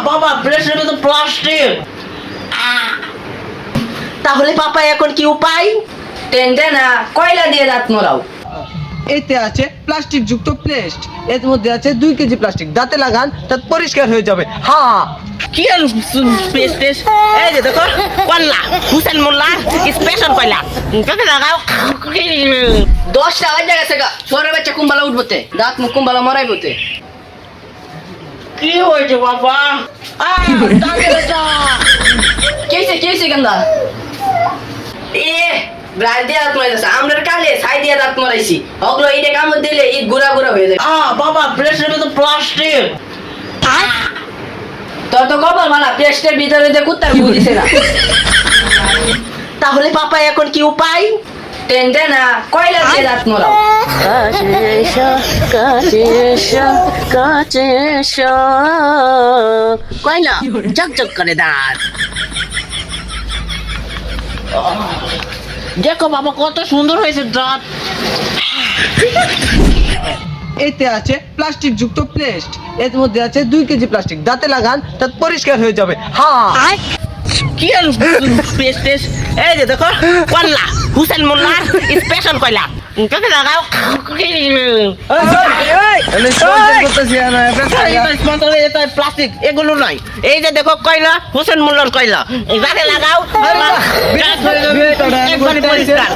বাবা ব্রেসলেট তো প্লাস্টিক। তাহলে পাপা এখন কি উপায়? টেনটে না, কয়লা দিয়ে দাঁত মোড়াও। এতে আছে প্লাস্টিক যুক্ত পেস্ট, এর মধ্যে আছে 2 কেজি প্লাস্টিক, দাঁতে লাগান দাঁত পরিষ্কার হয়ে যাবে। হ্যাঁ, কি আর পেস্ট টেস্ট? এই যে দেখো কয়লা, হুসেন মোল্লা স্পেশাল কয়লা, কাকে লাগাও। 10টা বাজে গেছে গা, ছোট বাচ্চা কুম্বালা উঠবতে, দাঁত মুখ কুম্বালা মরাইবতে। কি হয়েছে বাবা? দাঁতে ব্যথা। কেছে গন্দা এ ব্রাশ দিয়ে দাঁত মরাইছে। আমরা কালে ছাই দিয়ে দাঁত মরাইছি, ওগুলো এইটা কামড় দিলে এই গুড়া গুড়া হয়ে যায়। বাবা ব্রেসলেট তো প্লাস্টিক। তোর তো কপাল মালা, পেস্টের ভিতরে যে কুত্তার গু দিছে না। তাহলে পাপা এখন কি উপায়? টেনটে না, কয়লা দিয়ে দাঁত মোড়াও। কয়লা ঝকঝক করে দাঁত। দেখো বাবা কত সুন্দর হয়েছে দাঁত। এতে আছে প্লাস্টিক যুক্ত পেস্ট, এর মধ্যে আছে 2 কেজি প্লাস্টিক, দাঁতে লাগান দাঁত পরিষ্কার হয়ে যাবে। হ্যাঁ, কি আর পেস্ট টেস্ট? এই যে দেখো কয়লা, হুসেন মোল্লা স্পেশাল কয়লা, কাকে লাগাও। প্লাস্টিক এগুলো নয়, এই যে দেখো কয়লা, হুসেন মোল্লার কয়লা, কাকে লাগাও। একবারে পরিষ্কার।